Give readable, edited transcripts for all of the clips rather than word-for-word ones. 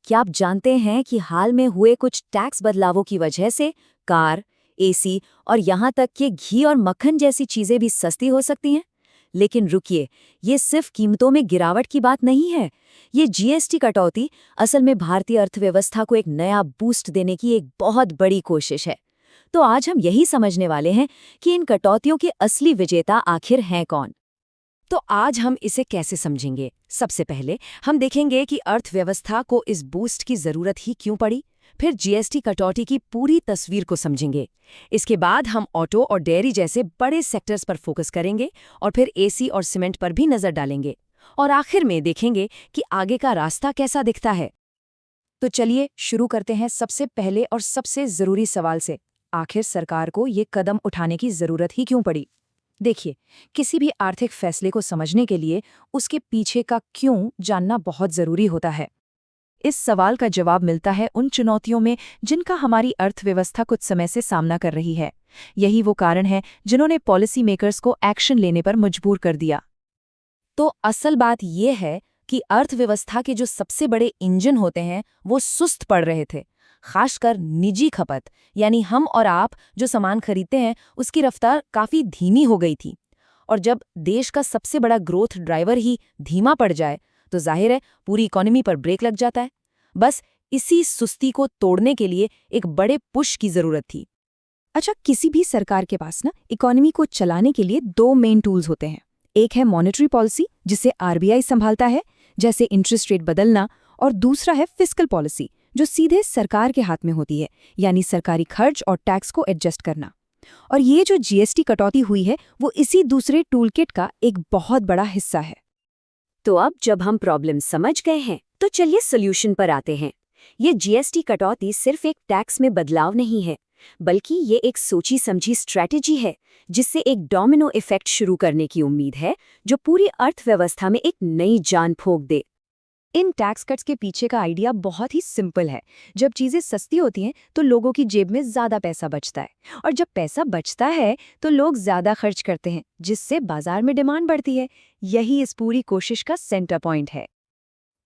क्या आप जानते हैं कि हाल में हुए कुछ टैक्स बदलावों की वजह से कार, एसी और यहाँ तक कि घी और मक्खन जैसी चीजें भी सस्ती हो सकती हैं? लेकिन रुकिए, ये सिर्फ कीमतों में गिरावट की बात नहीं है। ये जीएसटी कटौती असल में भारतीय अर्थव्यवस्था को एक नया बूस्ट देने की एक बहुत बड़ी कोशिश है। तो आज हम यही समझने वाले हैं कि इन कटौतियों के असली विजेता आखिर हैं कौन। तो आज हम इसे कैसे समझेंगे? सबसे पहले हम देखेंगे कि अर्थव्यवस्था को इस बूस्ट की जरूरत ही क्यों पड़ी। फिर जीएसटी कटौती की पूरी तस्वीर को समझेंगे। इसके बाद हम ऑटो और डेयरी जैसे बड़े सेक्टर्स पर फोकस करेंगे और फिर एसी और सीमेंट पर भी नजर डालेंगे। और आखिर में देखेंगे कि आगे का रास्ता कैसा दिखता है। तो चलिए शुरू करते हैं सबसे पहले और सबसे जरूरी सवाल से। आखिर सरकार को ये कदम उठाने की जरूरत ही क्यों पड़ी? देखिए, किसी भी आर्थिक फैसले को समझने के लिए उसके पीछे का क्यों जानना बहुत जरूरी होता है। इस सवाल का जवाब मिलता है उन चुनौतियों में जिनका हमारी अर्थव्यवस्था कुछ समय से सामना कर रही है। यही वो कारण है जिन्होंने पॉलिसी मेकर्स को एक्शन लेने पर मजबूर कर दिया। तो असल बात यह है कि अर्थव्यवस्था के जो सबसे बड़े इंजन होते हैं वो सुस्त पड़ रहे थे। खासकर निजी खपत, यानी हम और आप जो सामान खरीदते हैं उसकी रफ्तार काफ़ी धीमी हो गई थी। और जब देश का सबसे बड़ा ग्रोथ ड्राइवर ही धीमा पड़ जाए तो जाहिर है पूरी इकोनॉमी पर ब्रेक लग जाता है। बस इसी सुस्ती को तोड़ने के लिए एक बड़े पुश की ज़रूरत थी। अच्छा, किसी भी सरकार के पास ना इकोनॉमी को चलाने के लिए दो मेन टूल्स होते हैं। एक है मॉनेटरी पॉलिसी, जिसे आरबीआई संभालता है, जैसे इंटरेस्ट रेट बदलना, और दूसरा है फिस्कल पॉलिसी, जो सीधे सरकार के हाथ में होती है, यानी सरकारी खर्च और टैक्स को एडजस्ट करना। और ये जो जीएसटी कटौती हुई है वो इसी दूसरे टूलकिट का एक बहुत बड़ा हिस्सा है। तो अब जब हम प्रॉब्लम समझ गए हैं तो चलिए सोल्यूशन पर आते हैं। ये जीएसटी कटौती सिर्फ एक टैक्स में बदलाव नहीं है, बल्कि ये एक सोची समझी स्ट्रैटेजी है जिससे एक डोमिनो इफेक्ट शुरू करने की उम्मीद है, जो पूरी अर्थव्यवस्था में एक नई जान फूंक दे। इन टैक्स कट्स के पीछे का आइडिया बहुत ही सिंपल है। जब चीज़ें सस्ती होती हैं तो लोगों की जेब में ज़्यादा पैसा बचता है, और जब पैसा बचता है तो लोग ज़्यादा खर्च करते हैं, जिससे बाजार में डिमांड बढ़ती है। यही इस पूरी कोशिश का सेंटर पॉइंट है।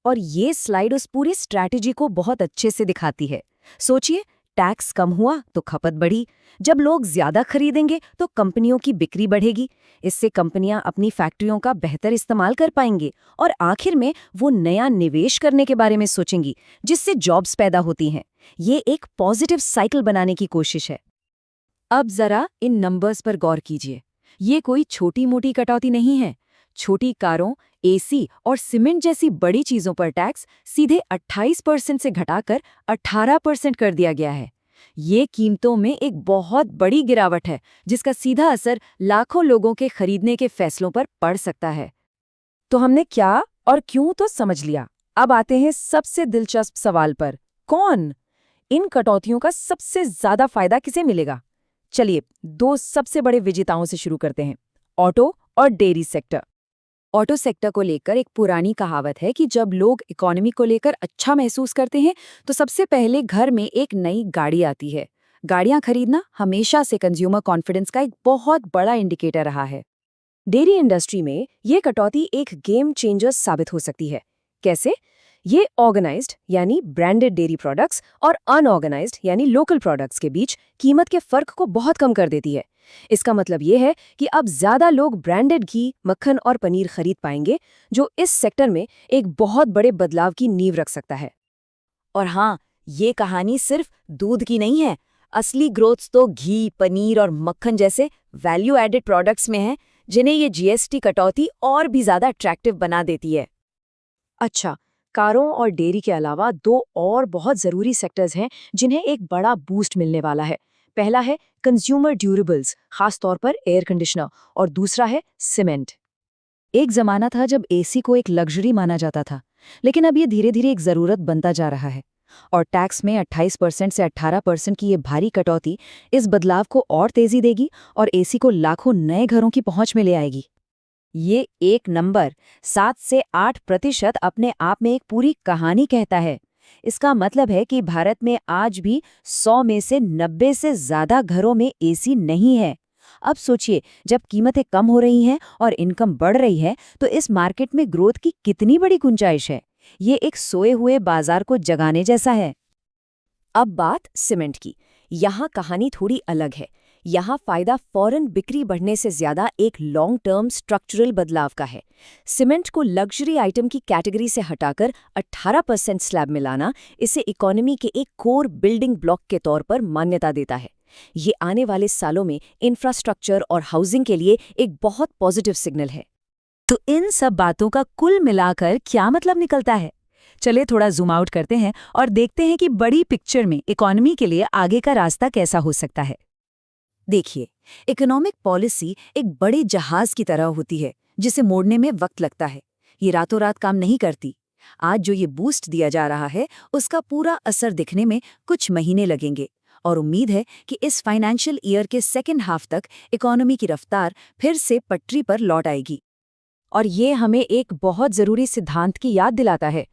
और ये स्लाइड उस पूरी स्ट्रैटेजी को बहुत अच्छे से दिखाती है। सोचिए, टैक्स कम हुआ तो खपत बढ़ी। जब लोग ज्यादा खरीदेंगे तो कंपनियों की बिक्री बढ़ेगी। इससे कंपनियां अपनी फैक्ट्रियों का बेहतर इस्तेमाल कर पाएंगी और आखिर में वो नया निवेश करने के बारे में सोचेंगी, जिससे जॉब्स पैदा होती हैं। ये एक पॉजिटिव साइकिल बनाने की कोशिश है। अब जरा इन नंबर्स पर गौर कीजिए। ये कोई छोटी मोटी कटौती नहीं है। छोटी कारों, एसी और सीमेंट जैसी बड़ी चीजों पर टैक्स सीधे 28% से घटाकर 18% कर दिया गया है। ये कीमतों में एक बहुत बड़ी गिरावट है, जिसका सीधा असर लाखों लोगों के खरीदने के फैसलों पर पड़ सकता है। तो हमने क्या और क्यों तो समझ लिया। अब आते हैं सबसे दिलचस्प सवाल पर, कौन? इन कटौतियों का सबसे ज्यादा फायदा किसे मिलेगा? चलिए, दो सबसे बड़े विजेताओं से शुरू करते हैं, ऑटो और डेयरी सेक्टर। ऑटो सेक्टर को लेकर एक पुरानी कहावत है कि जब लोग इकोनॉमी को लेकर अच्छा महसूस करते हैं तो सबसे पहले घर में एक नई गाड़ी आती है। गाड़ियां खरीदना हमेशा से कंज्यूमर कॉन्फिडेंस का एक बहुत बड़ा इंडिकेटर रहा है। डेयरी इंडस्ट्री में ये कटौती एक गेम चेंजर साबित हो सकती है। कैसे? ये ऑर्गेनाइज्ड यानी ब्रांडेड डेयरी प्रोडक्ट्स और अनऑर्गेनाइज्ड यानी लोकल प्रोडक्ट्स के बीच कीमत के फर्क को बहुत कम कर देती है। इसका मतलब ये है कि अब ज्यादा लोग ब्रांडेड घी, मक्खन और पनीर खरीद पाएंगे, जो इस सेक्टर में एक बहुत बड़े बदलाव की नींव रख सकता है। और हाँ, ये कहानी सिर्फ दूध की नहीं है। असली ग्रोथ तो घी, पनीर और मक्खन जैसे वैल्यू एडेड प्रोडक्ट्स में है, जिन्हें ये जीएसटी कटौती और भी ज्यादा अट्रैक्टिव बना देती है। अच्छा, कारों और डेयरी के अलावा दो और बहुत ज़रूरी सेक्टर्स हैं जिन्हें एक बड़ा बूस्ट मिलने वाला है। पहला है कंज्यूमर ड्यूरेबल्स, खास तौर पर एयर कंडीशनर, और दूसरा है सीमेंट। एक ज़माना था जब एसी को एक लग्जरी माना जाता था, लेकिन अब ये धीरे धीरे एक ज़रूरत बनता जा रहा है। और टैक्स में 28% से 18% की ये भारी कटौती इस बदलाव को और तेज़ी देगी और एसी को लाखों नए घरों की पहुंच में ले आएगी। ये एक नंबर 7 से 8% अपने आप में एक पूरी कहानी कहता है। इसका मतलब है कि भारत में आज भी 100 में से 90 से ज़्यादा घरों में एसी नहीं है। अब सोचिए, जब कीमतें कम हो रही हैं और इनकम बढ़ रही है तो इस मार्केट में ग्रोथ की कितनी बड़ी गुंजाइश है। ये एक सोए हुए बाजार को जगाने जैसा है। अब बात सीमेंट की। यहाँ कहानी थोड़ी अलग है। यहाँ फायदा फौरन बिक्री बढ़ने से ज्यादा एक लॉन्ग टर्म स्ट्रक्चरल बदलाव का है। सीमेंट को लग्जरी आइटम की कैटेगरी से हटाकर 18% स्लैब में लाना इसे इकोनॉमी के एक कोर बिल्डिंग ब्लॉक के तौर पर मान्यता देता है। ये आने वाले सालों में इंफ्रास्ट्रक्चर और हाउसिंग के लिए एक बहुत पॉजिटिव सिग्नल है। तो इन सब बातों का कुल मिलाकर क्या मतलब निकलता है? चलिए थोड़ा जूम आउट करते हैं और देखते हैं कि बड़ी पिक्चर में इकोनॉमी के लिए आगे का रास्ता कैसा हो सकता है। देखिए, इकोनॉमिक पॉलिसी एक बड़े जहाज की तरह होती है जिसे मोड़ने में वक्त लगता है। ये रातों रात काम नहीं करती। आज जो ये बूस्ट दिया जा रहा है उसका पूरा असर दिखने में कुछ महीने लगेंगे और उम्मीद है कि इस फाइनेंशियल ईयर के सेकेंड हाफ तक इकोनॉमी की रफ्तार फिर से पटरी पर लौट आएगी। और ये हमें एक बहुत ज़रूरी सिद्धांत की याद दिलाता है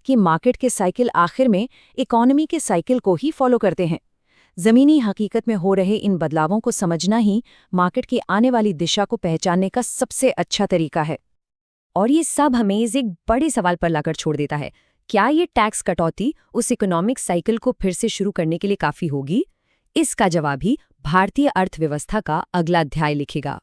कि मार्केट के साइकिल आखिर में इकोनॉमी के साइकिल को ही फॉलो करते हैं। ज़मीनी हकीकत में हो रहे इन बदलावों को समझना ही मार्केट की आने वाली दिशा को पहचानने का सबसे अच्छा तरीका है। और ये सब हमें एक बड़े सवाल पर लाकर छोड़ देता है, क्या ये टैक्स कटौती उस इकोनॉमिक साइकिल को फिर से शुरू करने के लिए काफ़ी होगी? इसका जवाब ही भारतीय अर्थव्यवस्था का अगला अध्याय लिखेगा।